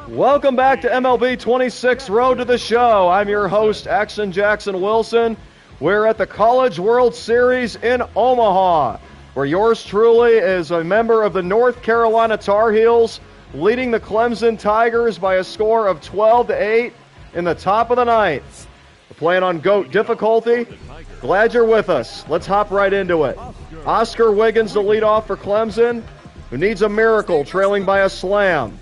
Welcome back to MLB 26 Road to the Show. I'm your host, Action Jackson Wilson. We're at the College World Series in Omaha, where yours truly is a member of the North Carolina Tar Heels, leading the Clemson Tigers by a score of 12-8 in the top of the ninth. We're playing on GOAT difficulty. Glad you're with us. Let's hop right into it. Oscar Wiggins to lead off for Clemson, who needs a miracle, trailing by a slam.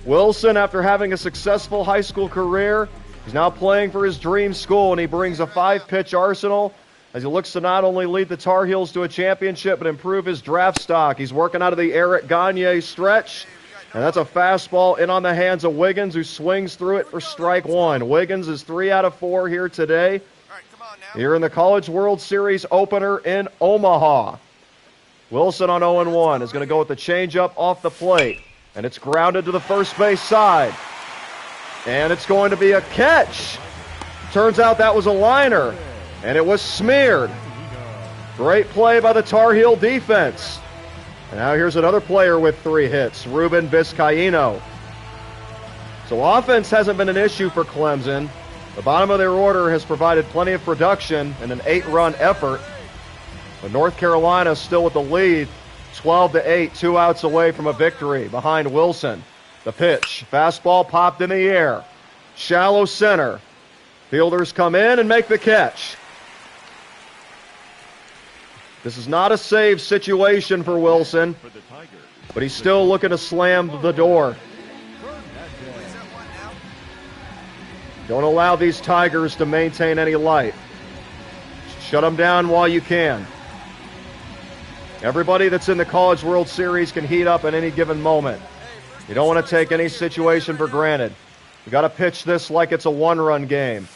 Wilson, after having a successful high school career, he's now playing for his dream school, and he brings a 5-pitch arsenal as he looks to not only lead the Tar Heels to a championship, but improve his draft stock. He's working out of the Eric Gagne stretch, and that's a fastball in on the hands of Wiggins, who swings through it for strike one. Wiggins is 3 out of 4 here today, here in the College World Series opener in Omaha. Wilson on 0-1 is going to go with the changeup off the plate. And it's grounded to the first base side. And it's going to be a catch. Turns out that was a liner. And it was smeared. Great play by the Tar Heel defense. And now here's another player with 3 hits, Ruben Vizcaíno. So offense hasn't been an issue for Clemson. The bottom of their order has provided plenty of production and an 8-run effort. But North Carolina is still with the lead. 12-8, 2 outs away from a victory behind Wilson. The pitch, fastball popped in the air. Shallow center. Fielders come in and make the catch. This is not a save situation for Wilson, but he's still looking to slam the door. Don't allow these Tigers to maintain any life. Shut them down while you can. Everybody that's in the College World Series can heat up at any given moment. You don't want to take any situation for granted. You got to pitch this like it's a 1-run game.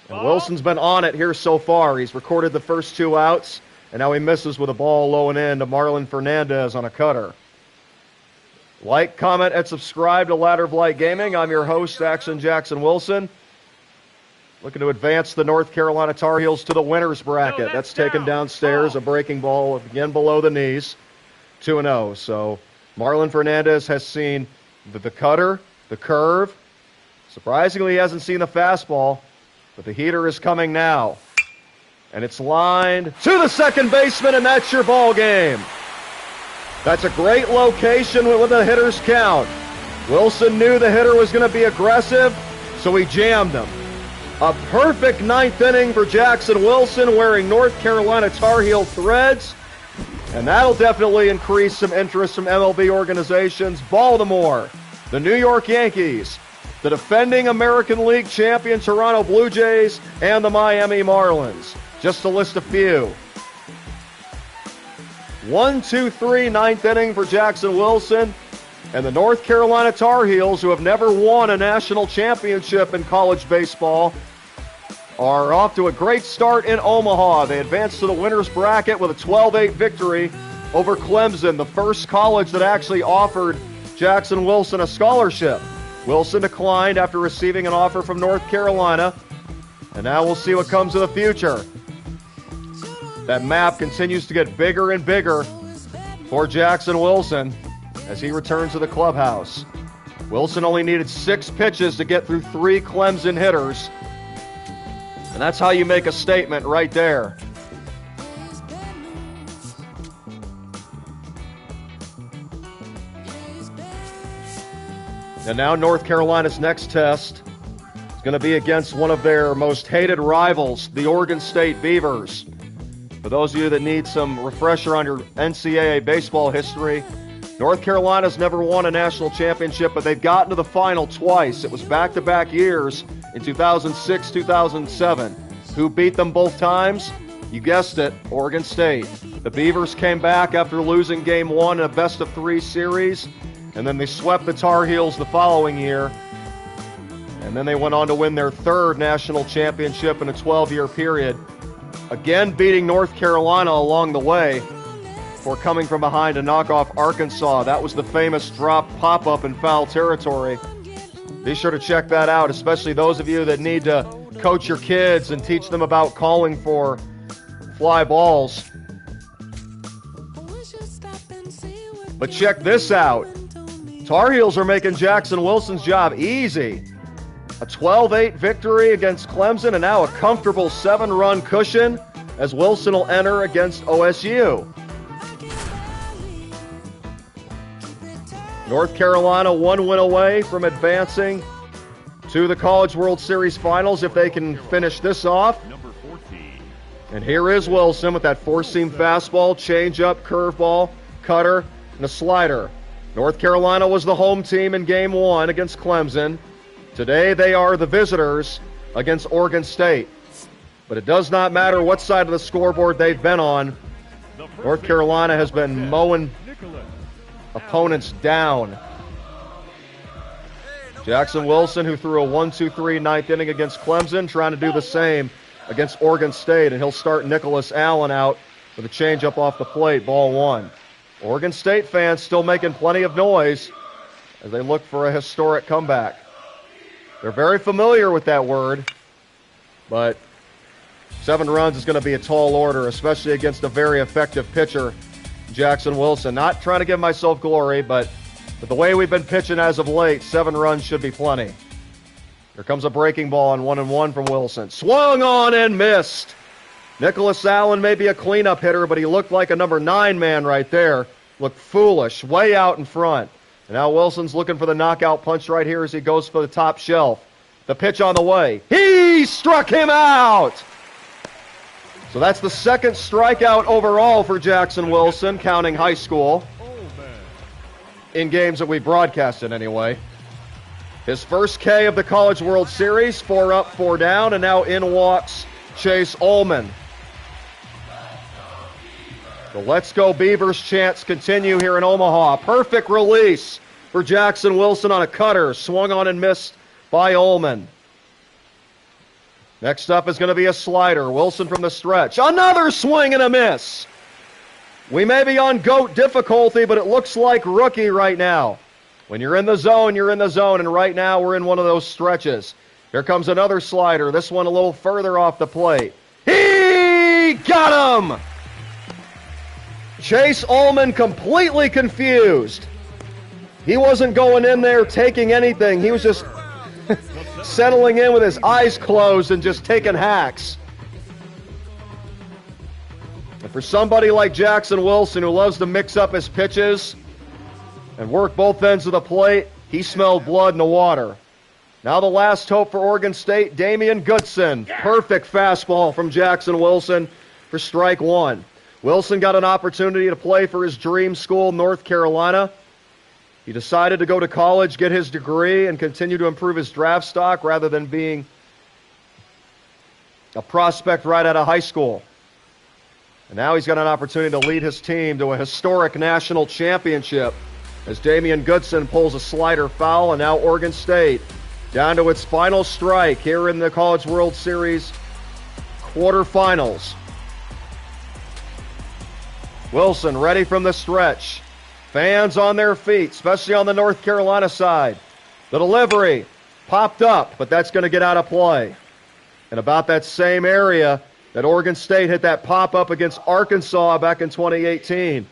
And Wilson's been on it here so far. He's recorded the first 2 outs, and now he misses with a ball low and in to Marlon Fernandez on a cutter. Like, comment, and subscribe to Ladder of Light Gaming. I'm your host, Action Jackson Wilson. Looking to advance the North Carolina Tar Heels to the winner's bracket. That's taken downstairs, a breaking ball again below the knees. 2-0. So Marlon Fernandez has seen the cutter, the curve. Surprisingly, he hasn't seen the fastball, but the heater is coming now. And it's lined to the second baseman, and that's your ball game. That's a great location with the hitter's count. Wilson knew the hitter was going to be aggressive, so he jammed him. A perfect 9th inning for Jackson Wilson, wearing North Carolina Tar Heel threads. And that'll definitely increase some interest from MLB organizations. Baltimore, the New York Yankees, the defending American League champion Toronto Blue Jays, and the Miami Marlins. Just to list a few. 1-2-3, 9th inning for Jackson Wilson. And the North Carolina Tar Heels, who have never won a national championship in college baseball, are off to a great start in Omaha. They advance to the winner's bracket with a 12-8 victory over Clemson, the first college that actually offered Jackson Wilson a scholarship. Wilson declined after receiving an offer from North Carolina, and now we'll see what comes of the future. That map continues to get bigger and bigger for Jackson Wilson as he returns to the clubhouse. Wilson only needed 6 pitches to get through 3 Clemson hitters. And that's how you make a statement right there. And now North Carolina's next test is going to be against one of their most hated rivals, the Oregon State Beavers. For those of you that need some refresher on your NCAA baseball history, North Carolina's never won a national championship, but they've gotten to the final twice. It was back-to-back years in 2006, 2007. Who beat them both times? You guessed it, Oregon State. The Beavers came back after losing Game 1 in a best-of-3 series, and then they swept the Tar Heels the following year. And then they went on to win their 3rd national championship in a 12-year period. Again, beating North Carolina along the way, before coming from behind to knock off Arkansas. That was the famous drop pop-up in foul territory. Be sure to check that out, especially those of you that need to coach your kids and teach them about calling for fly balls. But check this out. Tar Heels are making Jackson Wilson's job easy. A 12-8 victory against Clemson, and now a comfortable 7-run cushion as Wilson will enter against OSU. North Carolina 1 win away from advancing to the College World Series Finals if they can finish this off. And here is Wilson with that four-seam fastball, changeup, curveball, cutter, and a slider. North Carolina was the home team in Game 1 against Clemson. Today they are the visitors against Oregon State. But it does not matter what side of the scoreboard they've been on. North Carolina has been mowing opponents down. Jackson Wilson, who threw a 1-2-3 ninth inning against Clemson, trying to do the same against Oregon State, and he'll start Nicholas Allen out with a changeup off the plate, ball one. Oregon State fans still making plenty of noise as they look for a historic comeback. They're very familiar with that word, but 7 runs is going to be a tall order, especially against a very effective pitcher, Jackson Wilson. Not trying to give myself glory, but the way we've been pitching as of late, 7 runs should be plenty. Here comes a breaking ball on 1-1 from Wilson. Swung on and missed. Nicholas Allen may be a cleanup hitter, but he looked like a number 9 man right there. Looked foolish, way out in front. And now Wilson's looking for the knockout punch right here as he goes for the top shelf. The pitch on the way. He struck him out! So that's the second strikeout overall for Jackson Wilson, counting high school. In games that we broadcasted anyway. His first K of the College World Series, 4 up, 4 down, and now in walks Chase Ullman. The Let's Go Beavers chants continue here in Omaha. Perfect release for Jackson Wilson on a cutter. Swung on and missed by Ullman. Next up is going to be a slider. Wilson from the stretch. Another swing and a miss. We may be on GOAT difficulty, but it looks like rookie right now. When you're in the zone, you're in the zone, and right now we're in one of those stretches. Here comes another slider. This one a little further off the plate. He got him! Chase Ullman completely confused. He wasn't going in there taking anything. He was just settling in with his eyes closed and just taking hacks. And for somebody like Jackson Wilson, who loves to mix up his pitches and work both ends of the plate, he smelled blood in the water. Now the last hope for Oregon State, Damian Goodson. Perfect fastball from Jackson Wilson for strike one. Wilson got an opportunity to play for his dream school, North Carolina. He decided to go to college, get his degree, and continue to improve his draft stock rather than being a prospect right out of high school. And now he's got an opportunity to lead his team to a historic national championship as Damian Goodson pulls a slider foul, and now Oregon State down to its final strike here in the College World Series quarterfinals. Wilson ready from the stretch. Fans on their feet, especially on the North Carolina side. The delivery popped up, but that's going to get out of play. And about that same area that Oregon State hit that pop-up against Arkansas back in 2018.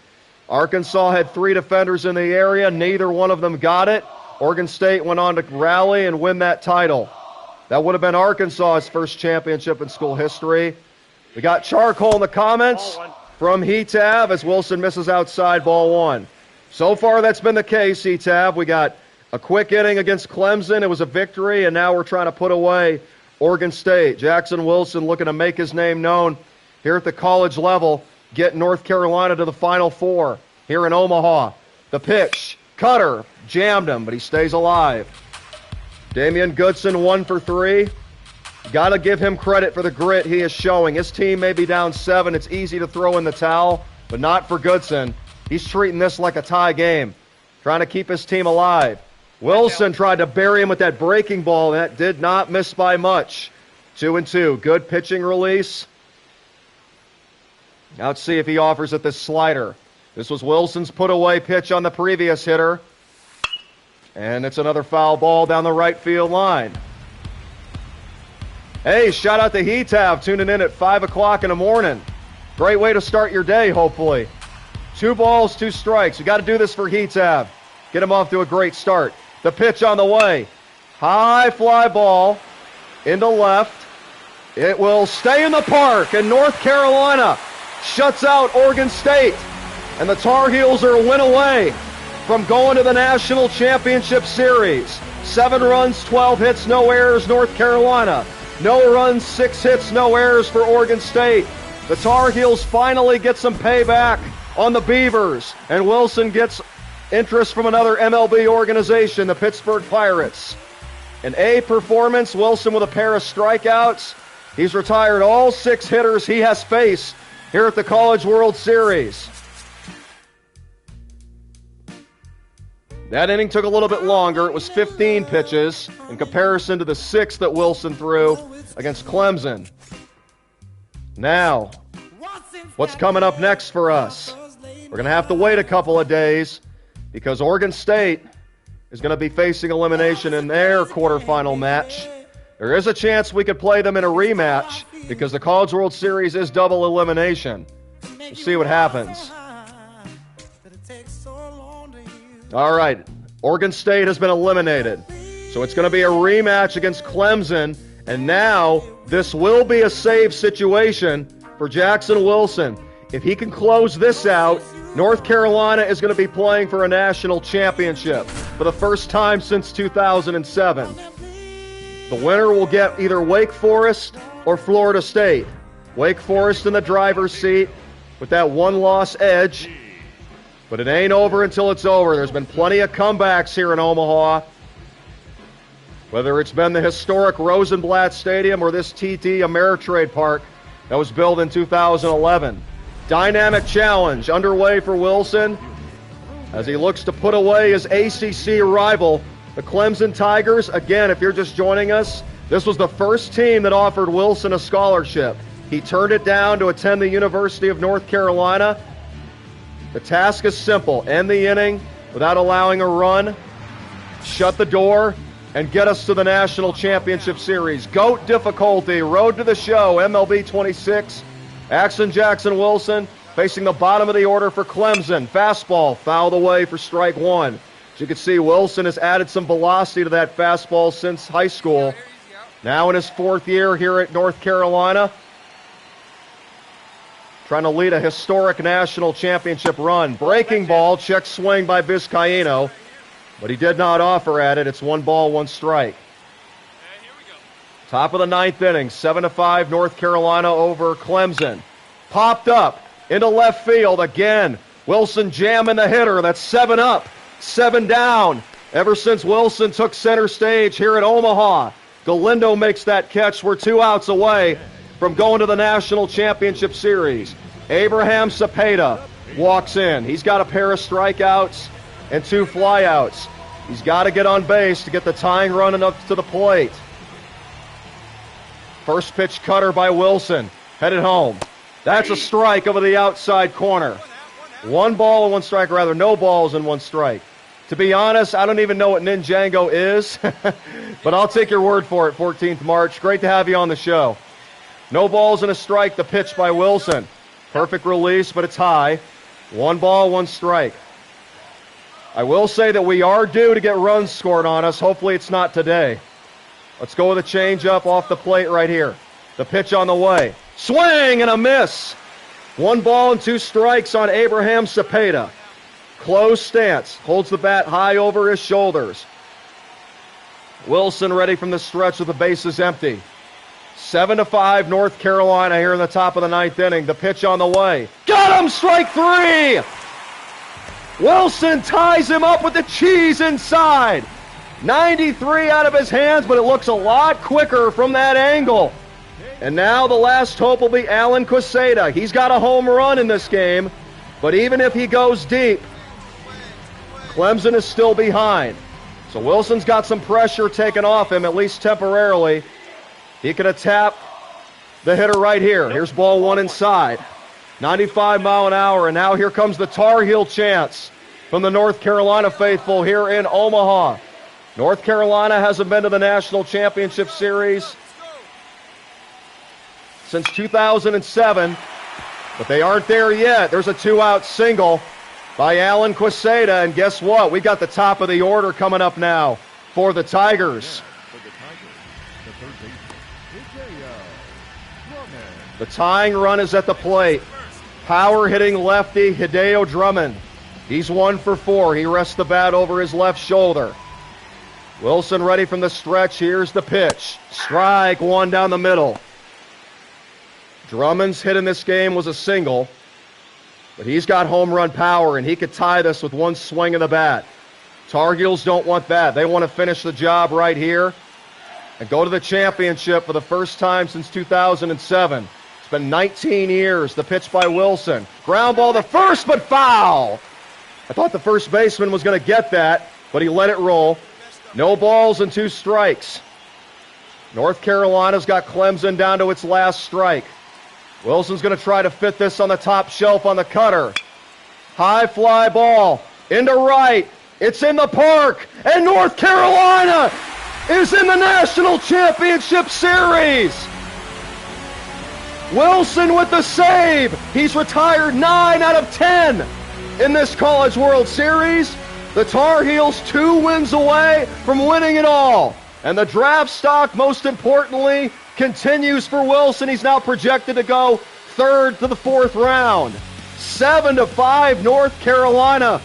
Arkansas had 3 defenders in the area. Neither one of them got it. Oregon State went on to rally and win that title. That would have been Arkansas's first championship in school history. We got charcoal in the comments from Heatav as Wilson misses outside, ball one. So far, that's been the case, Heatav. We got a quick inning against Clemson. It was a victory, and now we're trying to put away Oregon State. Jackson Wilson looking to make his name known here at the college level, get North Carolina to the Final Four here in Omaha. The pitch, cutter, jammed him, but he stays alive. Damian Goodson 1 for 3. Got to give him credit for the grit he is showing. His team may be down 7. It's easy to throw in the towel, but not for Goodson. He's treating this like a tie game, trying to keep his team alive. Wilson tried to bury him with that breaking ball. That did not miss by much. 2-2. Good pitching release. Now let's see if he offers it this slider. This was Wilson's put-away pitch on the previous hitter. And it's another foul ball down the right field line. Hey, shout out to Heatav tuning in at 5 o'clock in the morning. Great way to start your day, hopefully. 2 balls, 2 strikes. You got to do this for Heatav. Get him off to a great start. The pitch on the way. High fly ball into left. It will stay in the park, and North Carolina shuts out Oregon State. And the Tar Heels are a win away from going to the National Championship Series. 7 runs, 12 hits, no errors, North Carolina. No runs, 6 hits, no errors for Oregon State. The Tar Heels finally get some payback on the Beavers, and Wilson gets interest from another MLB organization, the Pittsburgh Pirates. An A performance, Wilson with a pair of strikeouts. He's retired all 6 hitters he has faced here at the College World Series. That inning took a little bit longer. It was 15 pitches in comparison to the 6 that Wilson threw against Clemson. Now, what's coming up next for us? We're going to have to wait a couple of days because Oregon State is going to be facing elimination in their quarterfinal match. There is a chance we could play them in a rematch because the College World Series is double elimination. We'll see what happens. All right, Oregon State has been eliminated. So it's going to be a rematch against Clemson. And now this will be a save situation for Jackson Wilson. If he can close this out, North Carolina is going to be playing for a national championship for the first time since 2007. The winner will get either Wake Forest or Florida State. Wake Forest in the driver's seat with that 1-loss edge. But it ain't over until it's over. There's been plenty of comebacks here in Omaha. Whether it's been the historic Rosenblatt Stadium or this TD Ameritrade Park that was built in 2011. Dynamic challenge underway for Wilson as he looks to put away his ACC rival, the Clemson Tigers. Again, if you're just joining us, this was the first team that offered Wilson a scholarship. He turned it down to attend the University of North Carolina. The task is simple. End the inning without allowing a run, shut the door, and get us to the National Championship Series. GOAT difficulty, road to the show, MLB 26. Axon Jackson Wilson facing the bottom of the order for Clemson. Fastball fouled away for strike 1. As you can see, Wilson has added some velocity to that fastball since high school. Now in his 4th year here at North Carolina, trying to lead a historic national championship run. Breaking ball, check swing by Vizcaíno, but he did not offer at it. It's 1 ball, 1 strike. Top of the 9th inning, 7-5 North Carolina over Clemson. Popped up into left field again. Wilson jamming the hitter. That's 7 up, 7 down. Ever since Wilson took center stage here at Omaha, Galindo makes that catch. We're 2 outs away from going to the National Championship Series. Abraham Cepeda walks in. He's got a pair of strikeouts and 2 flyouts. He's got to get on base to get the tying run up to the plate. First pitch cutter by Wilson, headed home. That's a strike over the outside corner. 1 ball and 1 strike, or rather no balls and 1 strike. To be honest, I don't even know what Ninjago is, but I'll take your word for it, 14th March. Great to have you on the show. No balls and a strike, the pitch by Wilson. Perfect release, but it's high. 1 ball, 1 strike. I will say that we are due to get runs scored on us. Hopefully it's not today. Let's go with a changeup off the plate right here. The pitch on the way. Swing and a miss. 1 ball and 2 strikes on Abraham Cepeda. Closed stance. Holds the bat high over his shoulders. Wilson ready from the stretch with the bases empty. 7-5 North Carolina here in the top of the 9th inning. The pitch on the way. Got him! Strike 3! Wilson ties him up with the cheese inside. 93 out of his hands, but it looks a lot quicker from that angle. And now the last hope will be Alan Quesada. He's got a home run in this game, but even if he goes deep, Clemson is still behind. So Wilson's got some pressure taken off him, at least temporarily. He could have tapped the hitter right here. Here's ball 1 inside. 95 mile an hour, and now here comes the Tar Heel chants from the North Carolina faithful here in Omaha. North Carolina hasn't been to the National Championship Series since 2007. But they aren't there yet. There's a 2-out single by Alan Quesada, and guess what? We got the top of the order coming up now for the Tigers. The tying run is at the plate. Power hitting lefty Hideo Drummond. He's 1 for 4. He rests the bat over his left shoulder. Wilson ready from the stretch. Here's the pitch. Strike one down the middle. Drummond's hit in this game was a single, but he's got home run power, and he could tie this with one swing of the bat. Tar Heels don't want that. They want to finish the job right here and go to the championship for the first time since 2007. It's been 19 years. The pitch by Wilson. Ground ball to first, but foul. I thought the first baseman was going to get that, but he let it roll. No balls and 2 strikes. North Carolina's got Clemson down to its last strike. Wilson's going to try to fit this on the top shelf on the cutter. High fly ball into right. It's in the park, and North Carolina is in the National Championship Series. Wilson with the save. He's retired 9 out of 10 in this College World Series. The Tar Heels 2 wins away from winning it all. And the draft stock, most importantly, continues for Wilson. He's now projected to go 3rd to the 4th round. 7-5 North Carolina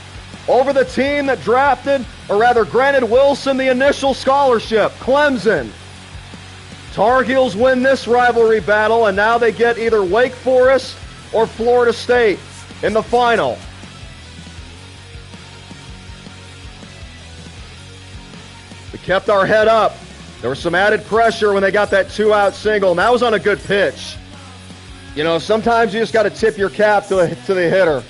over the team that drafted, or rather granted Wilson the initial scholarship, Clemson. Tar Heels win this rivalry battle, and now they get either Wake Forest or Florida State in the final. We kept our head up. There was some added pressure when they got that 2-out single, and that was on a good pitch. You know, sometimes you just got to tip your cap to the hitter.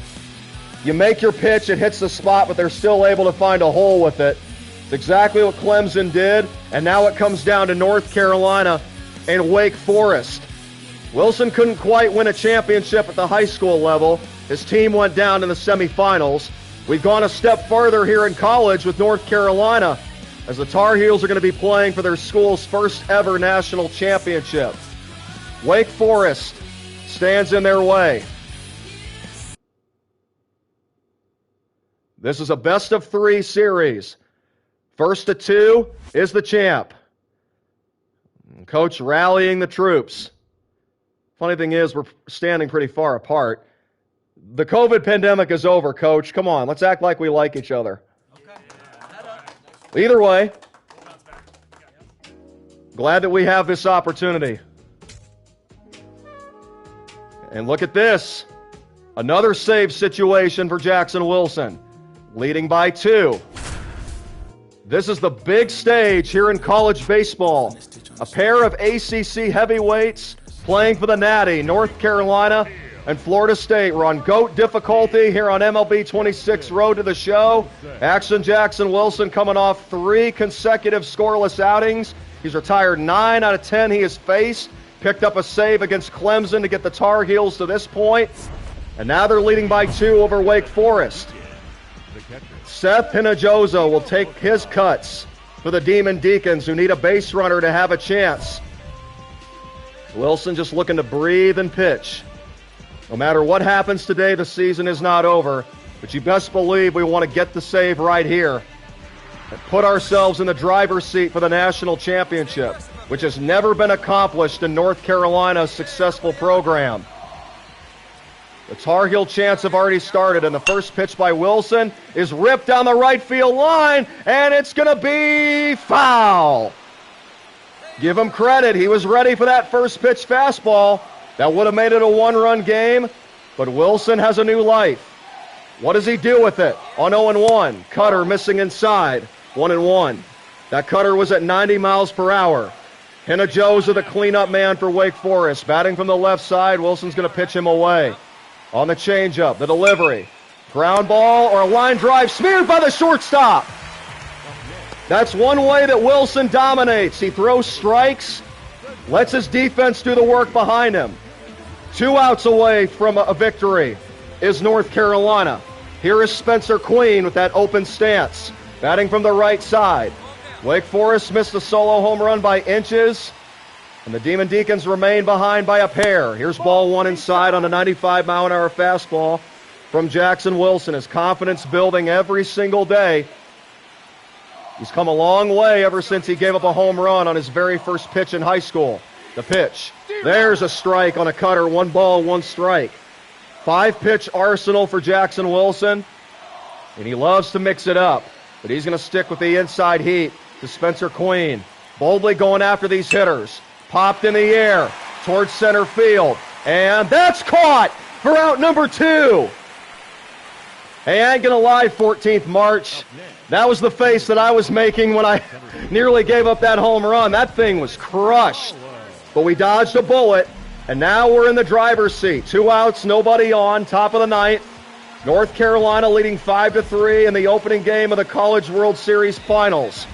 You make your pitch, it hits the spot, but they're still able to find a hole with it. It's exactly what Clemson did, and now it comes down to North Carolina and Wake Forest. Wilson couldn't quite win a championship at the high school level. His team went down in the semifinals. We've gone a step further here in college with North Carolina, as the Tar Heels are going to be playing for their school's first ever national championship. Wake Forest stands in their way. This is a best-of-3 series. First to 2 is the champ. Coach rallying the troops. Funny thing is, we're standing pretty far apart. The COVID pandemic is over, Coach. Come on, let's act like we like each other. Either way, glad that we have this opportunity. And look at this. Another save situation for Jackson Wilson, leading by 2. This is the big stage here in college baseball. A pair of ACC heavyweights playing for the Natty, North Carolina and Florida State. We're on GOAT difficulty here on MLB 26 Road to the Show. Jackson Wilson coming off 3 consecutive scoreless outings. He's retired 9 out of 10 he has faced. Picked up a save against Clemson to get the Tar Heels to this point. And now they're leading by 2 over Wake Forest. Seth Hinojosa will take his cuts for the Demon Deacons, who need a base runner to have a chance. Wilson just looking to breathe and pitch. No matter what happens today, the season is not over, but you best believe we want to get the save right here and put ourselves in the driver's seat for the national championship, which has never been accomplished in North Carolina's successful program. The Tar Heel chants have already started, and the first pitch by Wilson is ripped down the right field line, and it's going to be foul. Give him credit. He was ready for that first pitch fastball. That would have made it a 1-run game, but Wilson has a new life. What does he do with it? On 0-1, cutter missing inside, 1-1. That cutter was at 90 miles per hour. Hinojosa, the cleanup man for Wake Forest, batting from the left side. Wilson's going to pitch him away. On the changeup, the delivery. Ground ball or a line drive smeared by the shortstop. That's one way that Wilson dominates. He throws strikes, lets his defense do the work behind him. 2 outs away from a victory is North Carolina. Here is Spencer Queen with that open stance, batting from the right side. Wake Forest missed a solo home run by inches. And the Demon Deacons remain behind by a pair. Here's ball one inside on a 95-mile-an-hour fastball from Jackson Wilson. His confidence building every single day. He's come a long way ever since he gave up a home run on his very first pitch in high school. The pitch. There's a strike on a cutter. 1 ball, 1 strike. 5-pitch arsenal for Jackson Wilson. And he loves to mix it up. But he's going to stick with the inside heat to Spencer Queen. Boldly going after these hitters. Popped in the air towards center field. And that's caught for out number 2. Hey, I ain't going to lie, 14th March. That was the face that I was making when I nearly gave up that home run. That thing was crushed. But we dodged a bullet, and now we're in the driver's seat. 2 outs, nobody on, top of the 9th. North Carolina leading 5-3 in the opening game of the College World Series Finals.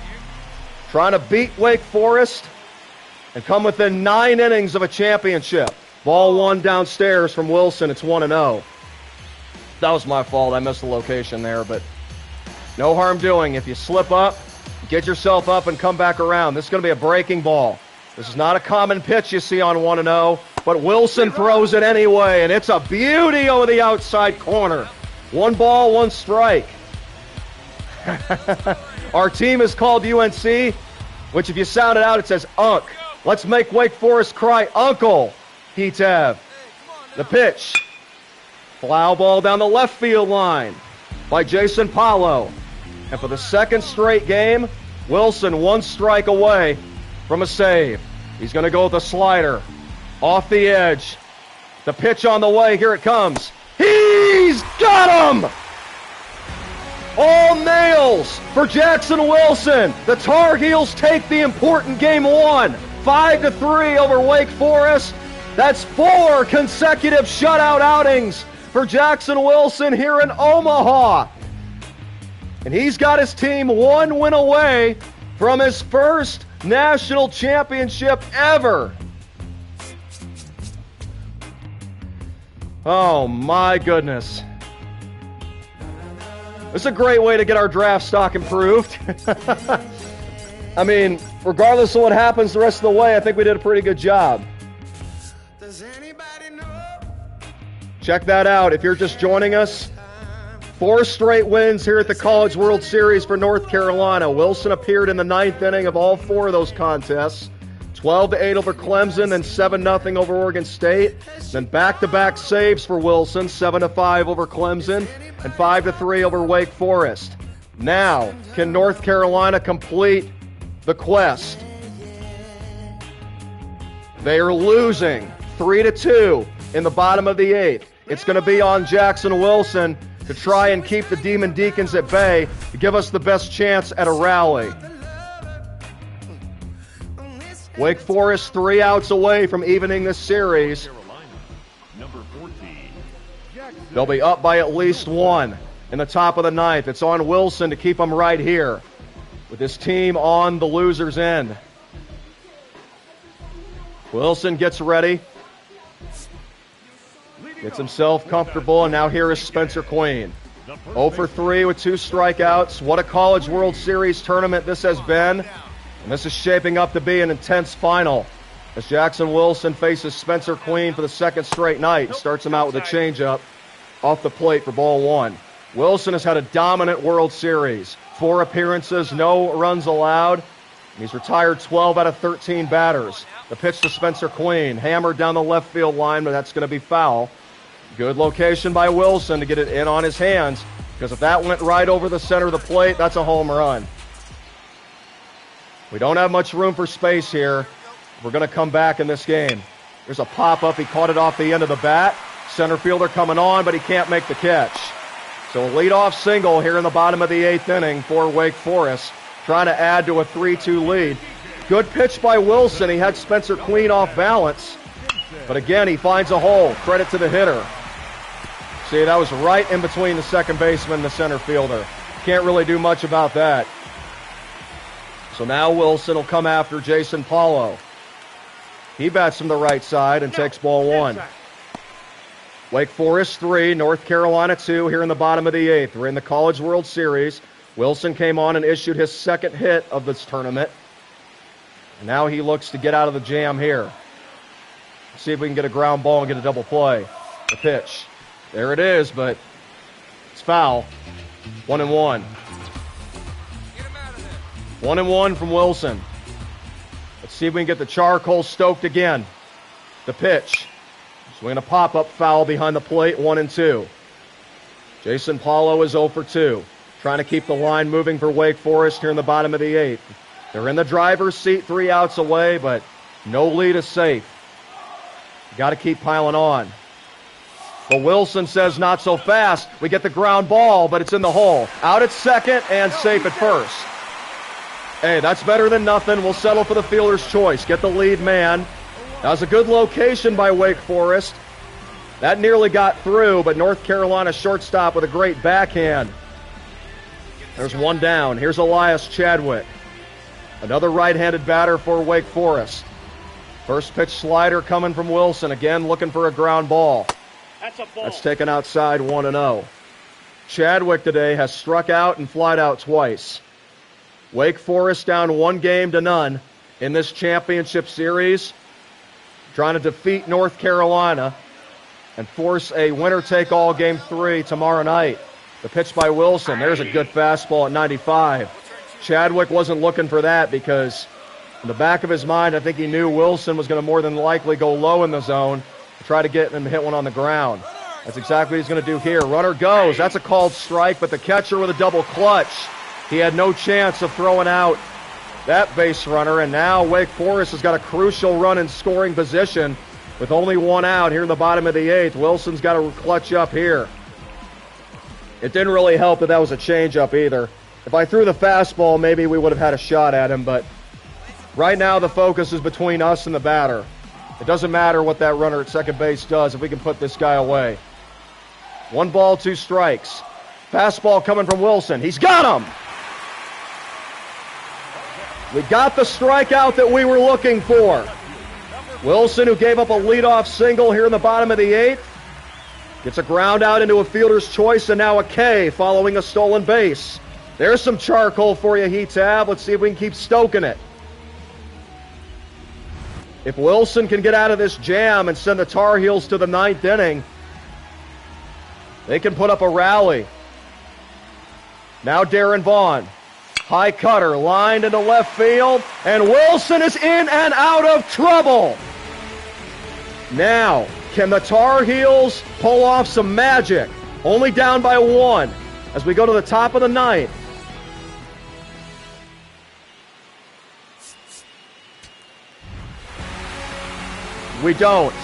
Trying to beat Wake Forest and come within 9 innings of a championship. Ball 1 downstairs from Wilson. It's 1-0. That was my fault. I missed the location there, but no harm doing. If you slip up, get yourself up and come back around. This is going to be a breaking ball. This is not a common pitch you see on 1-0, but Wilson throws it anyway, and it's a beauty over the outside corner. 1 ball, 1 strike. Our team is called UNC, which if you sound it out, it says Unk. Let's make Wake Forest cry Uncle, Heatav. The pitch. Foul ball down the left field line by Jason Paulo. And for the second straight game, Wilson 1 strike away from a save. He's going to go with a slider. Off the edge. The pitch on the way. Here it comes. He's got him! All nails for Jackson Wilson. The Tar Heels take the important game 1. 5-3 over Wake Forest. That's 4 consecutive shutout outings for Jackson Wilson here in Omaha. And he's got his team 1 win away from his first national championship ever. Oh my goodness. This is a great way to get our draft stock improved. I mean, regardless of what happens the rest of the way, I think we did a pretty good job. Check that out if you're just joining us. 4 straight wins here at the College World Series for North Carolina. Wilson appeared in the 9th inning of all 4 of those contests. 12-8 over Clemson, then 7-0 over Oregon State. Then back-to-back saves for Wilson, 7-5 over Clemson, and 5-3 over Wake Forest. Now, can North Carolina complete the quest? They are losing 3-2 in the bottom of the 8th. It's going to be on Jackson Wilson to try and keep the Demon Deacons at bay to give us the best chance at a rally. Wake Forest 3 outs away from evening this series. They'll be up by at least 1 in the top of the 9th. It's on Wilson to keep them right here with his team on the loser's end. Wilson gets ready. Gets himself comfortable, and now here is Spencer Queen. 0 for 3 with 2 strikeouts. What a College World Series tournament this has been. And this is shaping up to be an intense final as Jackson Wilson faces Spencer Queen for the 2nd straight night. Starts him out with a changeup off the plate for ball 1. Wilson has had a dominant World Series. 4 appearances, no runs allowed. And he's retired 12 out of 13 batters. The pitch to Spencer Queen, hammered down the left field line, but that's going to be foul. Good location by Wilson to get it in on his hands, because if that went right over the center of the plate, that's a home run. We don't have much room for space here. We're going to come back in this game. There's a pop-up. He caught it off the end of the bat. Center fielder coming on, but he can't make the catch. So a leadoff single here in the bottom of the 8th inning for Wake Forest, trying to add to a 3-2 lead. Good pitch by Wilson. He had Spencer Queen off balance. But again, he finds a hole. Credit to the hitter. See, that was right in between the second baseman and the center fielder. Can't really do much about that. So now Wilson will come after Jason Paulo. He bats from the right side and takes ball 1. Wake Forest 3, North Carolina 2 here in the bottom of the 8th. We're in the College World Series. Wilson came on and issued his 2nd hit of this tournament. And now he looks to get out of the jam here. See if we can get a ground ball and get a double play. The pitch. There it is, but it's foul. 1-1. 1-1 from Wilson. Let's see if we can get the charcoal stoked again. The pitch. Swinging a pop-up foul behind the plate, 1-2. Jason Paulo is 0 for 2. Trying to keep the line moving for Wake Forest here in the bottom of the 8th. They're in the driver's seat, 3 outs away, but no lead is safe. Got to keep piling on. But Wilson says not so fast. We get the ground ball, but it's in the hole. Out at second and safe at first. Hey, that's better than nothing. We'll settle for the fielder's choice. Get the lead man. That was a good location by Wake Forest. That nearly got through, but North Carolina shortstop with a great backhand. There's one down. Here's Elias Chadwick. Another right-handed batter for Wake Forest. First pitch slider coming from Wilson. Again, looking for a ground ball. That's taken outside, 1-0. Chadwick today has struck out and flied out twice. Wake Forest down 1-0 in this championship series. Trying to defeat North Carolina and force a winner-take-all Game 3 tomorrow night. The pitch by Wilson. There's a good fastball at 95. Chadwick wasn't looking for that because in the back of his mind, I think he knew Wilson was going to more than likely go low in the zone to try to get him to hit one on the ground. That's exactly what he's going to do here. Runner goes. That's a called strike, but the catcher with a double clutch. He had no chance of throwing out that base runner, and now Wake Forest has got a crucial run in scoring position with only 1 out here in the bottom of the 8th. Wilson's got to clutch up here. It didn't really help that was a changeup either. If I threw the fastball, maybe we would have had a shot at him, but right now the focus is between us and the batter. It doesn't matter what that runner at second base does if we can put this guy away. 1 ball, 2 strikes. Fastball coming from Wilson. He's got him! We got the strikeout that we were looking for. Wilson, who gave up a leadoff single here in the bottom of the 8th, gets a ground out into a fielder's choice and now a K following a stolen base. There's some charcoal for you, Heat-Tab. Let's see if we can keep stoking it. If Wilson can get out of this jam and send the Tar Heels to the 9th inning, they can put up a rally. Now Darren Vaughn. High cutter, lined into left field, and Wilson is in and out of trouble. Now, can the Tar Heels pull off some magic? Only down by 1 as we go to the top of the 9th. We don't.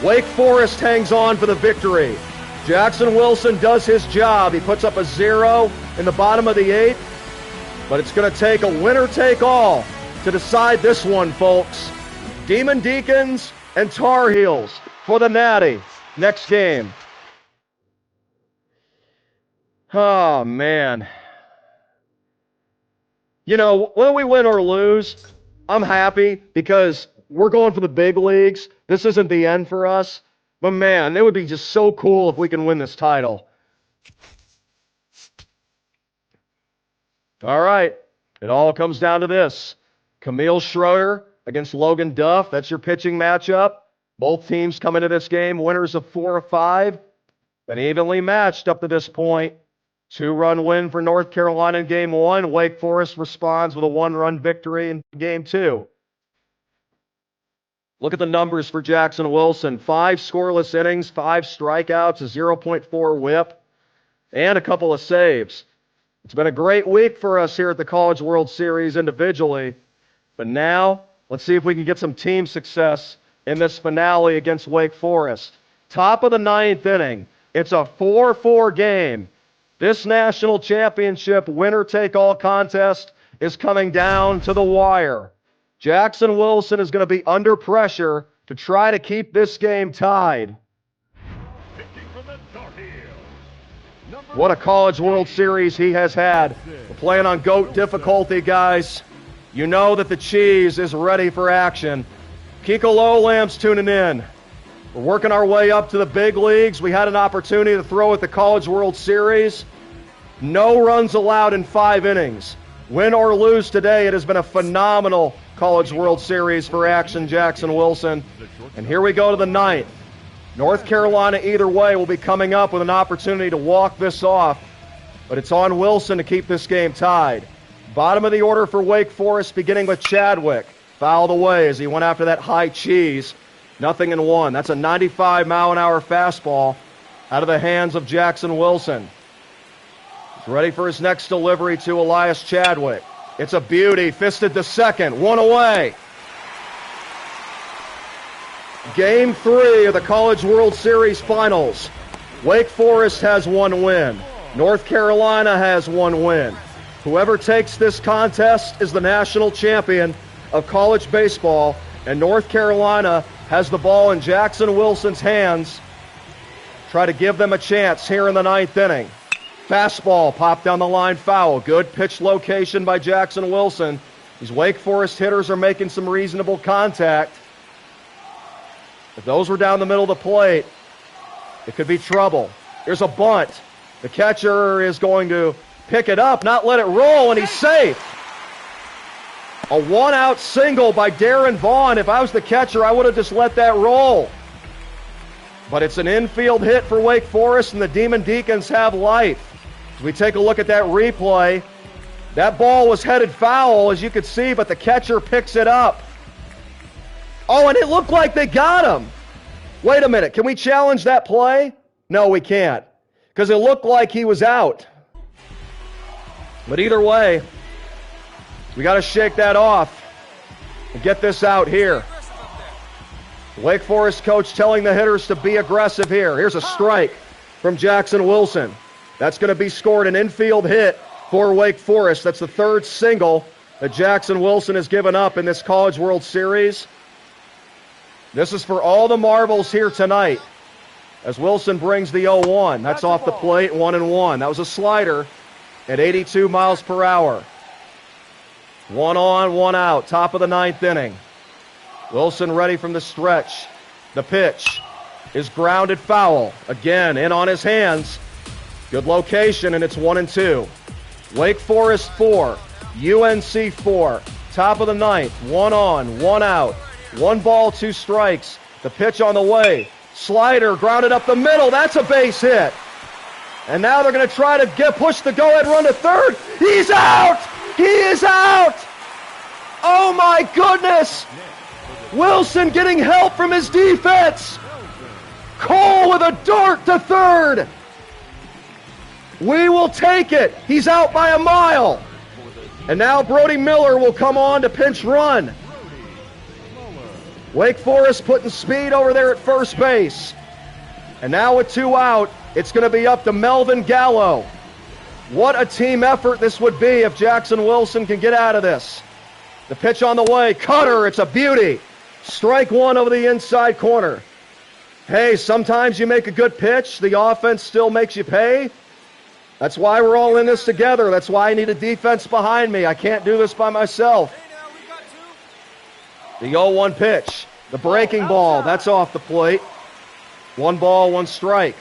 Wake Forest hangs on for the victory. Jackson Wilson does his job. He puts up a 0 in the bottom of the 8th. But it's going to take a winner-take-all to decide this one, folks. Demon Deacons and Tar Heels for the Natty. Next game. Oh, man. You know, whether we win or lose, I'm happy because we're going for the big leagues. This isn't the end for us. But, man, it would be just so cool if we can win this title. All right, it all comes down to this. Camille Schroeder against Logan Duff. That's your pitching matchup. Both teams come into this game winners of 4 or 5. Been evenly matched up to this point. 2-run win for North Carolina in Game 1. Wake Forest responds with a 1-run victory in Game 2. Look at the numbers for Jackson Wilson. 5 scoreless innings, 5 strikeouts, a 0.4 whip, and a couple of saves. It's been a great week for us here at the College World Series individually, but now let's see if we can get some team success in this finale against Wake Forest. Top of the 9th inning. It's a 4-4 game. This national championship winner-take-all contest is coming down to the wire. Jackson Wilson is going to be under pressure to try to keep this game tied. What a College World Series he has had. We're playing on GOAT difficulty, guys. You know that the cheese is ready for action. Kiko Lowlam's tuning in. We're working our way up to the big leagues. We had an opportunity to throw at the College World Series. No runs allowed in 5 innings. Win or lose today, it has been a phenomenal College World Series for Action Jackson Wilson. And here we go to the ninth. North Carolina, either way, will be coming up with an opportunity to walk this off, but it's on Wilson to keep this game tied. Bottom of the order for Wake Forest, beginning with Chadwick. Fouled away as he went after that high cheese. 0-1. That's a 95-mile-an-hour fastball out of the hands of Jackson Wilson. He's ready for his next delivery to Elias Chadwick. It's a beauty. Fisted to second. 1 away. Game 3 of the College World Series Finals. Wake Forest has 1 win. North Carolina has 1 win. Whoever takes this contest is the national champion of college baseball, and North Carolina has the ball in Jackson Wilson's hands. Try to give them a chance here in the ninth inning. Fastball popped down the line, foul. Good pitch location by Jackson Wilson. These Wake Forest hitters are making some reasonable contact. If those were down the middle of the plate, it could be trouble. Here's a bunt. The catcher is going to pick it up, not let it roll, and he's safe. A one-out single by Darren Vaughn. If I was the catcher, I would have just let that roll. But it's an infield hit for Wake Forest, and the Demon Deacons have life. As we take a look at that replay, that ball was headed foul, as you could see, but the catcher picks it up. Oh, and it looked like they got him. Wait a minute. Can we challenge that play? No, we can't, because it looked like he was out. But either way, we got to shake that off and get this out here. Wake Forest coach telling the hitters to be aggressive here. Here's a strike from Jackson Wilson. That's going to be scored, an infield hit for Wake Forest. That's the third single that Jackson Wilson has given up in this College World Series. This is for all the marbles here tonight as Wilson brings the 0-1. That's off the plate, 1-1. That was a slider at 82 miles per hour. 1 on, 1 out, top of the ninth inning. Wilson ready from the stretch. The pitch is grounded foul. Again, in on his hands. Good location, and it's 1-2. Wake Forest 4, UNC 4. Top of the ninth, 1 on, 1 out. 1 ball, 2 strikes. The pitch on the way. Slider grounded up the middle. That's a base hit. And now they're going to try to push the go-ahead run to third. He's out! He is out! Oh my goodness! Wilson getting help from his defense. Cole with a dart to third. We will take it. He's out by a mile. And now Brody Miller will come on to pinch run. Wake Forest putting speed over there at first base. And now with 2 out, it's going to be up to Melvin Gallo. What a team effort this would be if Jackson Wilson can get out of this. The pitch on the way. Cutter, it's a beauty. Strike 1 over the inside corner. Hey, sometimes you make a good pitch, the offense still makes you pay. That's why we're all in this together. That's why I need a defense behind me. I can't do this by myself. The 0-1 pitch. The breaking ball. That's off the plate. 1 ball, 1 strike.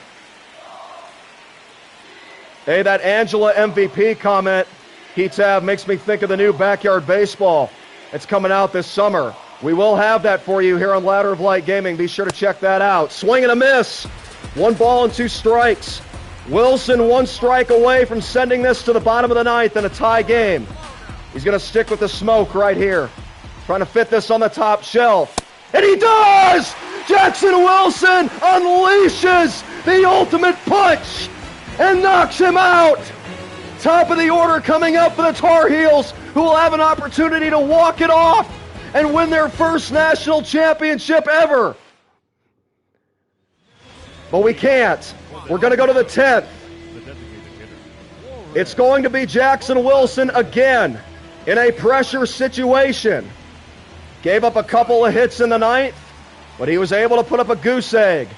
Hey, that Angela MVP comment, Heat-Tab, makes me think of the new Backyard Baseball. It's coming out this summer. We will have that for you here on Ladder of Light Gaming. Be sure to check that out. Swing and a miss. 1 ball and 2 strikes. Wilson 1 strike away from sending this to the bottom of the ninth in a tie game. He's going to stick with the smoke right here. Trying to fit this on the top shelf. And he does! Jackson Wilson unleashes the ultimate punch and knocks him out. Top of the order coming up for the Tar Heels, who will have an opportunity to walk it off and win their first national championship ever. But we can't. We're going to go to the 10th. It's going to be Jackson Wilson again in a pressure situation. Gave up a couple of hits in the ninth, but he was able to put up a goose egg.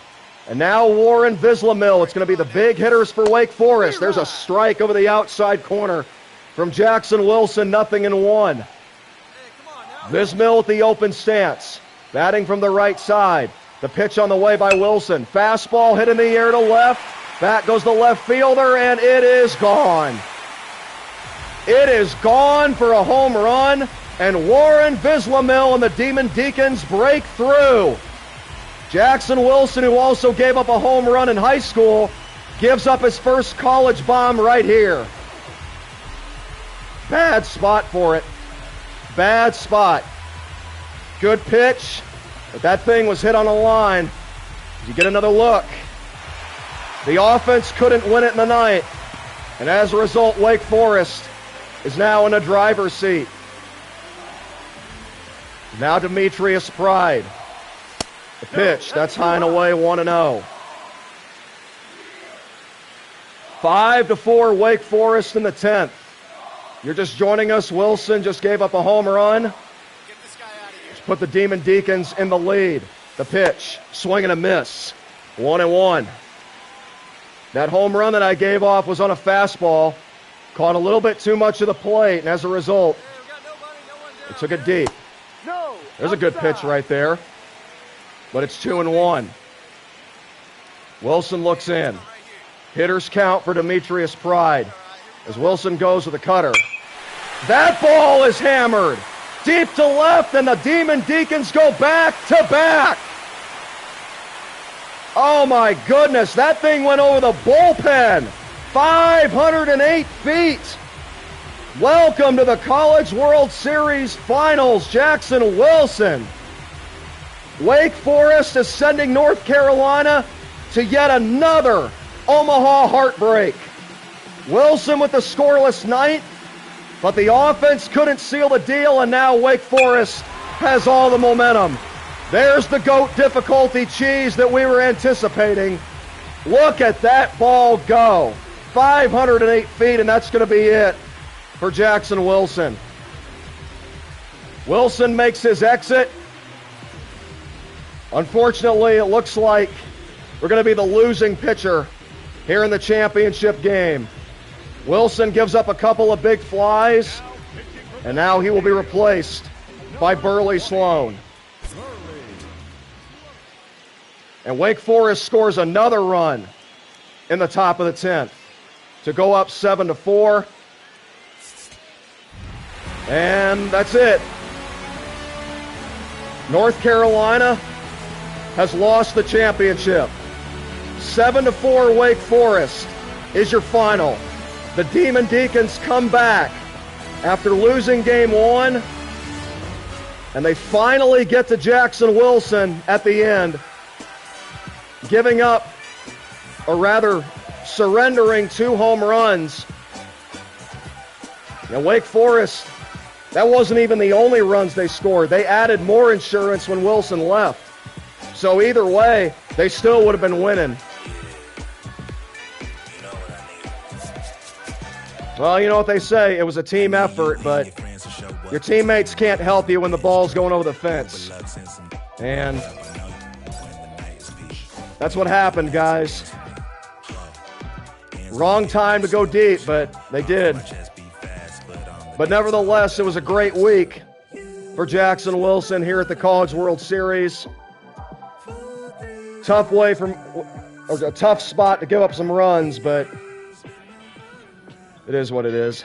And now Warren Vislamil. It's going to be the big hitters for Wake Forest. There's a strike over the outside corner from Jackson Wilson, 0-1. Vislamil with the open stance. Batting from the right side. The pitch on the way by Wilson. Fastball hit in the air to left. Back goes the left fielder, and it is gone. It is gone for a home run, and Warren Vislamil and the Demon Deacons break through. Jackson Wilson, who also gave up a home run in high school, gives up his first college bomb right here. Bad spot for it. Bad spot. Good pitch, but that thing was hit on a line. You get another look. The offense couldn't win it in the ninth, and as a result, Wake Forest is now in a driver's seat. Now Demetrius Pride. The pitch, that's high and away, 1-0. 5-4 Wake Forest in the 10th. You're just joining us. Wilson just gave up a home run. Just put the Demon Deacons in the lead. The pitch, swing and a miss. 1-1. That home run that I gave off was on a fastball. Caught a little bit too much of the plate, and as a result, it took it deep. There's a good pitch right there. But it's 2-1. Wilson looks in. Hitters count for Demetrius Pride as Wilson goes with the cutter. That ball is hammered deep to left, and the Demon Deacons go back to back. Oh my goodness, that thing went over the bullpen. 508 feet. Welcome to the College World Series Finals, Jackson Wilson. Wake Forest is sending North Carolina to yet another Omaha heartbreak. Wilson with the scoreless ninth, but the offense couldn't seal the deal, and now Wake Forest has all the momentum. There's the GOAT difficulty cheese that we were anticipating. Look at that ball go. 508 feet, and that's going to be it for Jackson Wilson. Wilson makes his exit. Unfortunately, it looks like we're going to be the losing pitcher here in the championship game. Wilson gives up a couple of big flies, and now he will be replaced by Burley Sloan. And Wake Forest scores another run in the top of the 10th to go up 7-4. And that's it. North Carolina has lost the championship. 7-4 Wake Forest is your final. The Demon Deacons come back after losing game one, and they finally get to Jackson Wilson at the end, giving up, or rather surrendering 2 home runs. And Wake Forest, that wasn't even the only runs they scored. They added more insurance when Wilson left. So either way, they still would have been winning. Well, you know what they say, it was a team effort, but your teammates can't help you when the ball's going over the fence. And that's what happened, guys. Wrong time to go deep, but they did. But nevertheless, it was a great week for Jackson Wilson here at the College World Series. Tough way from, or a tough spot to give up some runs, but it is what it is.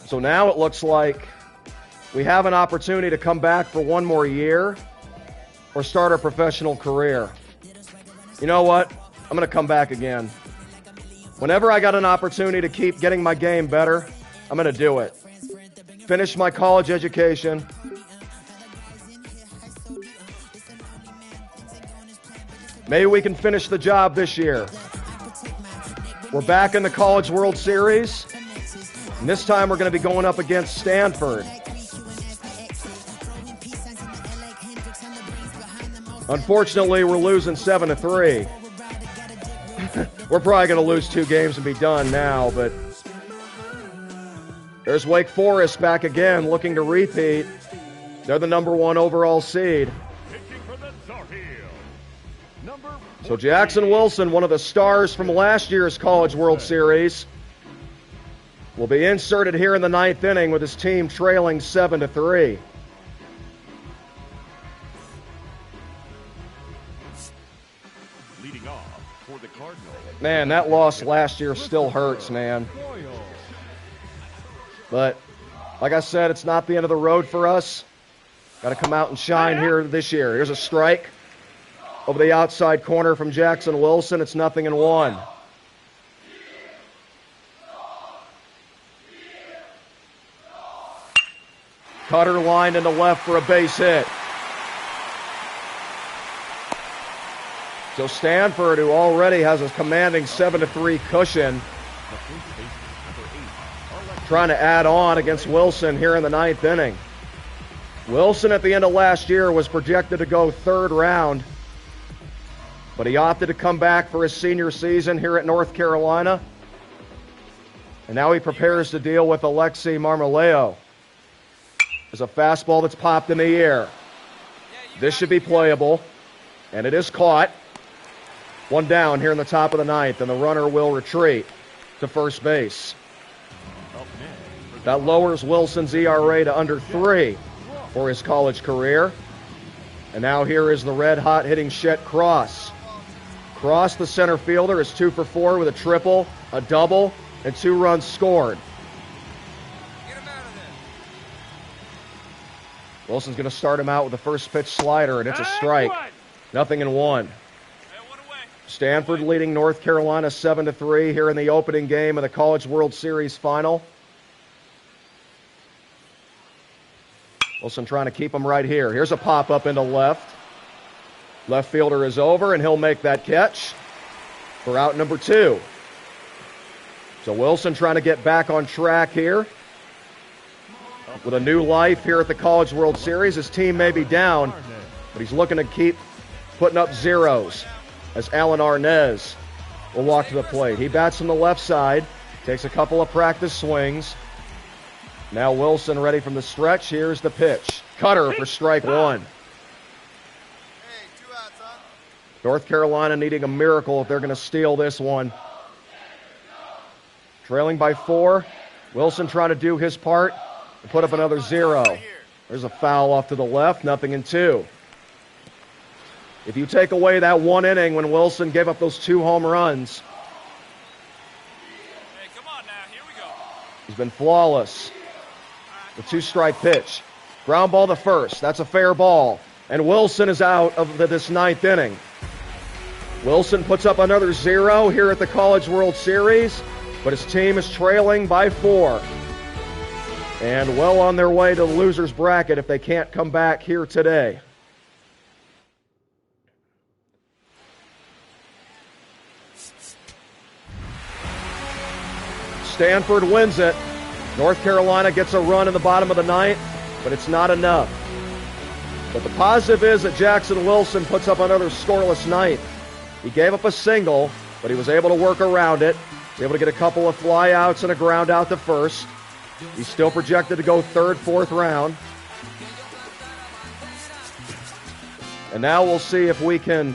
So now it looks like we have an opportunity to come back for one more year or start a professional career. You know what? I'm going to come back again. Whenever I got an opportunity to keep getting my game better, I'm going to do it. Finish my college education. Maybe we can finish the job this year. We're back in the College World Series, and this time we're going to be going up against Stanford. Unfortunately, we're losing 7-3. We're probably going to lose 2 games and be done now, but there's Wake Forest back again, looking to repeat. They're the number 1 overall seed. So Jackson Wilson, one of the stars from last year's College World Series, will be inserted here in the ninth inning with his team trailing 7-3. Leading off for the Cardinals. Man, that loss last year still hurts, man. But like I said, it's not the end of the road for us. Got to come out and shine here this year. Here's a strike over the outside corner from Jackson Wilson. It's 0-1. Cutter lined into left for a base hit. So Stanford, who already has a commanding 7-3 cushion, trying to add on against Wilson here in the ninth inning. Wilson at the end of last year was projected to go third round, but he opted to come back for his senior season here at North Carolina. And now he prepares to deal with Alexi Marmoleo. There's a fastball that's popped in the air. This should be playable, and it is caught. One down here in the top of the ninth, and the runner will retreat to first base. That lowers Wilson's ERA to under 3 for his college career. And now here is the red-hot hitting Chet Cross. Cross, the center fielder, is 2 for 4 with a triple, a double, and 2 runs scored. Wilson's going to start him out with the first pitch slider, and it's a strike. 0-1. Stanford leading North Carolina 7-3 here in the opening game of the College World Series final. Wilson trying to keep him right here. Here's a pop-up into left. Left fielder is over, and he'll make that catch for out number 2. So Wilson trying to get back on track here with a new life here at the College World Series. His team may be down, but he's looking to keep putting up zeros as Alan Arnez will walk to the plate. He bats from the left side, takes a couple of practice swings. Now Wilson ready from the stretch. Here's the pitch. Cutter for strike 1. North Carolina needing a miracle if they're going to steal this one. Trailing by 4. Wilson trying to do his part to put up another 0. There's a foul off to the left, 0-2. If you take away that one inning when Wilson gave up those 2 home runs, come on now, here we go. He's been flawless. The 2-strike pitch. Ground ball to first. That's a fair ball. And Wilson is out of this ninth inning. Wilson puts up another 0 here at the College World Series, but his team is trailing by 4. And well on their way to the loser's bracket if they can't come back here today. Stanford wins it. North Carolina gets a run in the bottom of the ninth, but it's not enough. But the positive is that Jackson Wilson puts up another scoreless ninth. He gave up a single, but he was able to work around it. He was able to get a couple of flyouts and a ground out to first. He's still projected to go third, fourth round. And now we'll see if we can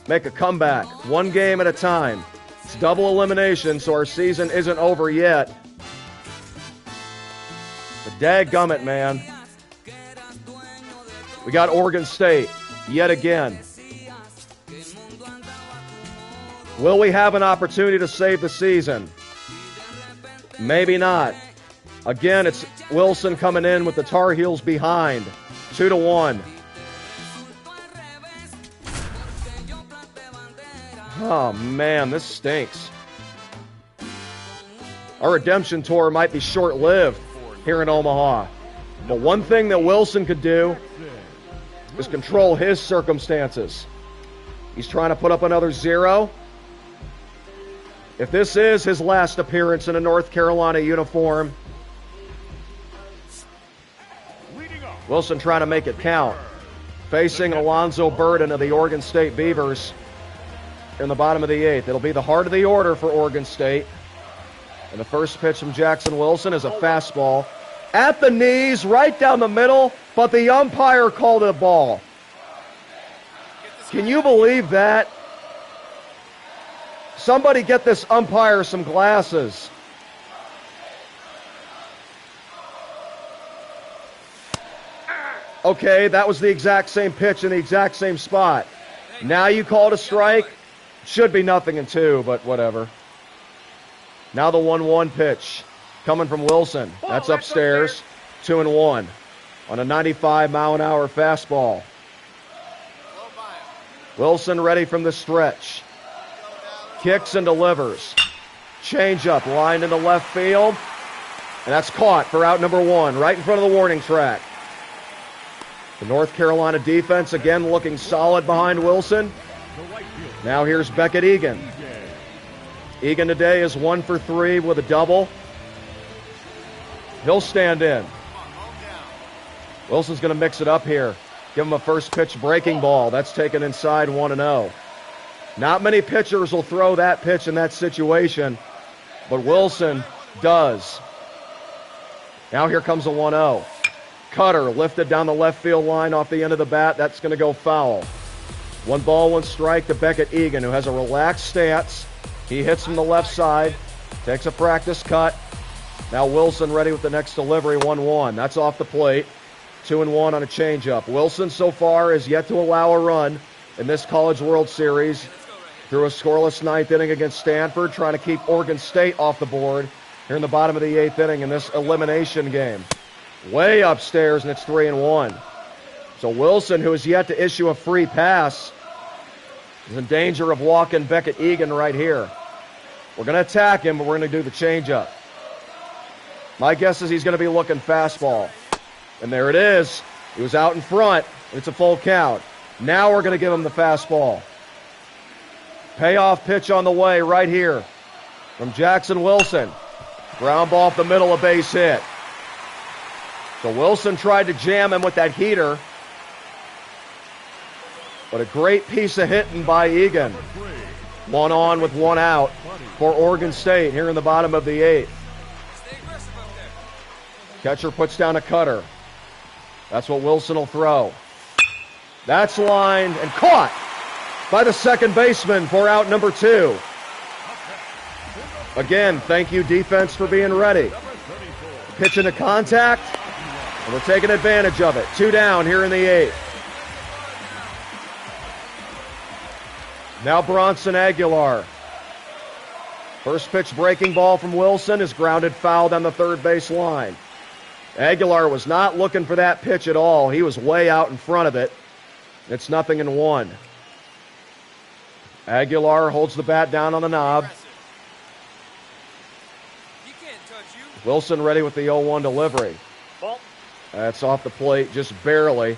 make a comeback, one game at a time. It's double elimination, so our season isn't over yet. But dadgummit, man. We got Oregon State yet again. Will we have an opportunity to save the season? Maybe not. Again, it's Wilson coming in with the Tar Heels behind. 2-1. Oh, man, this stinks. Our redemption tour might be short-lived here in Omaha. But one thing that Wilson could do is control his circumstances. He's trying to put up another 0. If this is his last appearance in a North Carolina uniform, Wilson trying to make it count. Facing Alonzo Burden of the Oregon State Beavers in the bottom of the 8th. It'll be the heart of the order for Oregon State. And the first pitch from Jackson Wilson is a fastball at the knees, right down the middle, but the umpire called it a ball. Can you believe that? Somebody get this umpire some glasses. Okay, that was the exact same pitch in the exact same spot. Now you call it a strike. Should be nothing in 2, but whatever. Now the 1-1 pitch coming from Wilson. That's upstairs. 2-1 on a 95-mile-an-hour fastball. Wilson ready from the stretch. Kicks and delivers. Changeup lined into left field. And that's caught for out number 1, right in front of the warning track. The North Carolina defense again looking solid behind Wilson. Now here's Beckett Egan. Egan today is 1 for 3 with a double. He'll stand in. Wilson's going to mix it up here. Give him a first pitch breaking ball. That's taken inside 1-0. Not many pitchers will throw that pitch in that situation, but Wilson does. Now here comes a 1-0. Cutter lifted down the left field line off the end of the bat. That's going to go foul. 1 ball, 1 strike to Beckett Egan, who has a relaxed stance. He hits from the left side, takes a practice cut. Now Wilson ready with the next delivery, 1-1. That's off the plate. 2-1 on a changeup. Wilson so far has yet to allow a run in this College World Series. Through a scoreless 9th inning against Stanford, trying to keep Oregon State off the board here in the bottom of the 8th inning in this elimination game. Way upstairs, and it's 3-1. So Wilson, who has yet to issue a free pass, is in danger of walking Beckett Egan right here. We're going to attack him, but we're going to do the changeup. My guess is he's going to be looking fastball. And there it is. He was out in front, and it's a full count. Now we're going to give him the fastball. Payoff pitch on the way right here from Jackson Wilson. Ground ball up the middle, a base hit. So Wilson tried to jam him with that heater. But a great piece of hitting by Egan. 1 on with 1 out for Oregon State here in the bottom of the 8th. Catcher puts down a cutter. That's what Wilson will throw. That's lined and caught by the second baseman for out number 2. Again, thank you, defense, for being ready. Pitch into contact, and we're taking advantage of it. 2 down here in the 8th. Now Bronson Aguilar. First pitch breaking ball from Wilson is grounded foul down the third base line. Aguilar was not looking for that pitch at all. He was way out in front of it. It's 0-1. Aguilar holds the bat down on the knob. Wilson ready with the 0-1 delivery. That's off the plate just barely.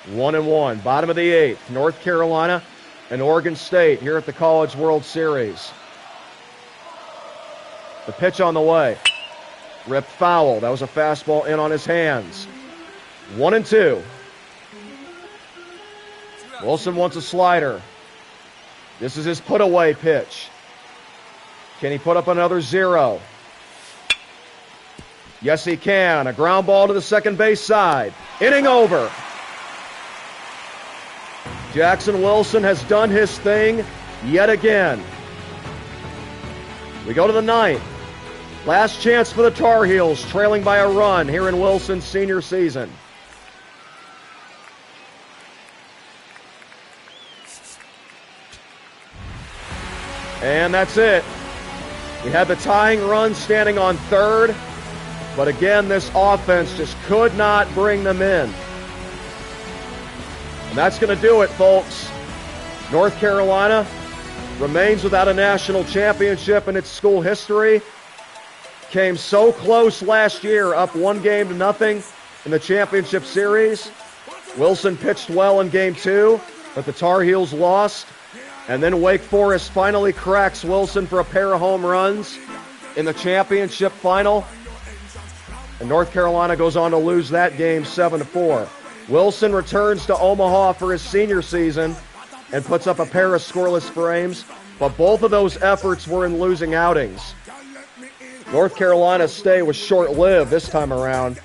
1-1. Bottom of the 8th. North Carolina and Oregon State here at the College World Series. The pitch on the way. Ripped foul. That was a fastball in on his hands. 1-2. Wilson wants a slider. This is his put-away pitch. Can he put up another 0? Yes, he can. A ground ball to the second base side. Inning over. Jackson Wilson has done his thing yet again. We go to the 9th. Last chance for the Tar Heels, trailing by a run here in Wilson's senior season. And that's it. We had the tying run standing on third, but again, this offense just could not bring them in. And that's going to do it, folks. North Carolina remains without a national championship in its school history. Came so close last year, up 1-0 in the championship series. Wilson pitched well in Game 2, but the Tar Heels lost. And then Wake Forest finally cracks Wilson for a pair of home runs in the championship final. And North Carolina goes on to lose that game 7-4. Wilson returns to Omaha for his senior season and puts up a pair of scoreless frames, but both of those efforts were in losing outings. North Carolina's stay was short-lived this time around.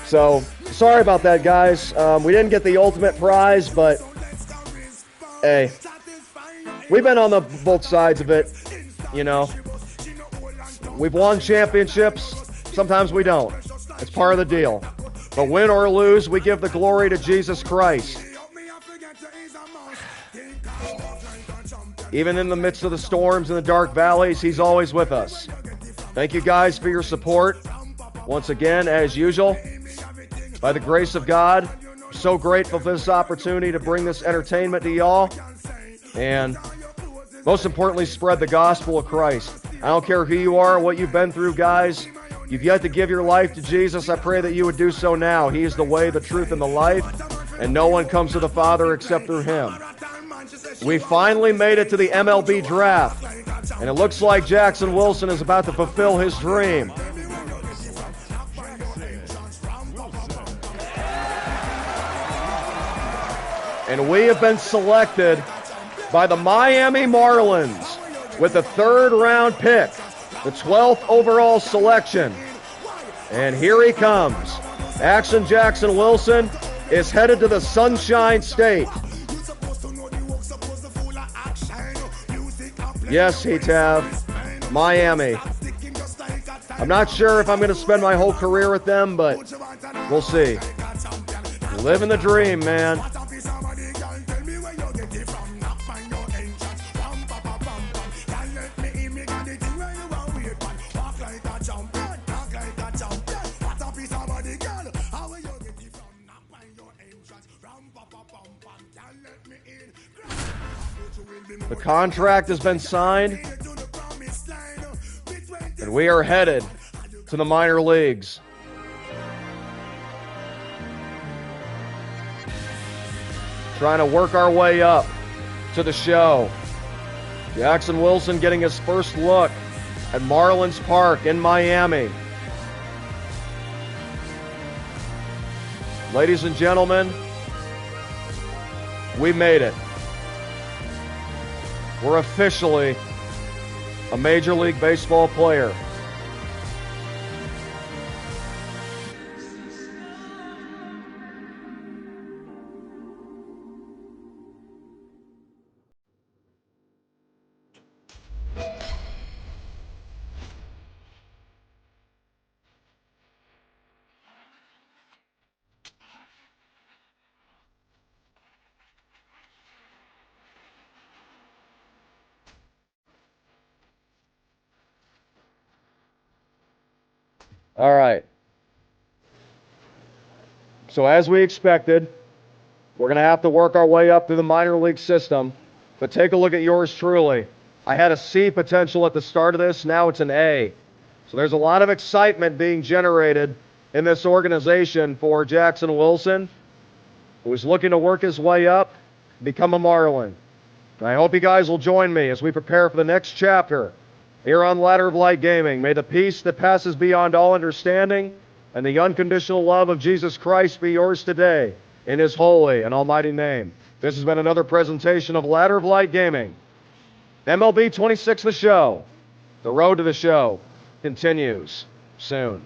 So, sorry about that, guys. We didn't get the ultimate prize, but hey, we've been on both sides of it, you know. We've won championships. Sometimes we don't. It's part of the deal. But win or lose, we give the glory to Jesus Christ. Even in the midst of the storms and the dark valleys, He's always with us. Thank you guys for your support. Once again, as usual, by the grace of God, I'm so grateful for this opportunity to bring this entertainment to y'all. And most importantly, spread the gospel of Christ. I don't care who you are, what you've been through, guys. You've yet to give your life to Jesus. I pray that you would do so now. He is the way, the truth, and the life, and no one comes to the Father except through Him. We finally made it to the MLB draft, and it looks like Jackson Wilson is about to fulfill his dream. And we have been selected by the Miami Marlins with the 3rd round pick, the 12th overall selection. And here he comes. Action Jackson Wilson is headed to the Sunshine State. Yes, Heatav, Miami. I'm not sure if I'm going to spend my whole career with them, but we'll see. Living the dream, man. The contract has been signed, and we are headed to the minor leagues. Trying to work our way up to the show. Jackson Wilson getting his first look at Marlins Park in Miami. Ladies and gentlemen, we made it. We're officially a Major League Baseball player. All right. So as we expected, we're going to have to work our way up through the minor league system. But take a look at yours truly. I had a C potential at the start of this. Now it's an A. So there's a lot of excitement being generated in this organization for Jackson Wilson, who's looking to work his way up, become a Marlin. And I hope you guys will join me as we prepare for the next chapter here on Ladder of Light Gaming. May the peace that passes beyond all understanding and the unconditional love of Jesus Christ be yours today in His holy and almighty name. This has been another presentation of Ladder of Light Gaming. MLB 26 The Show. The road to the show continues soon.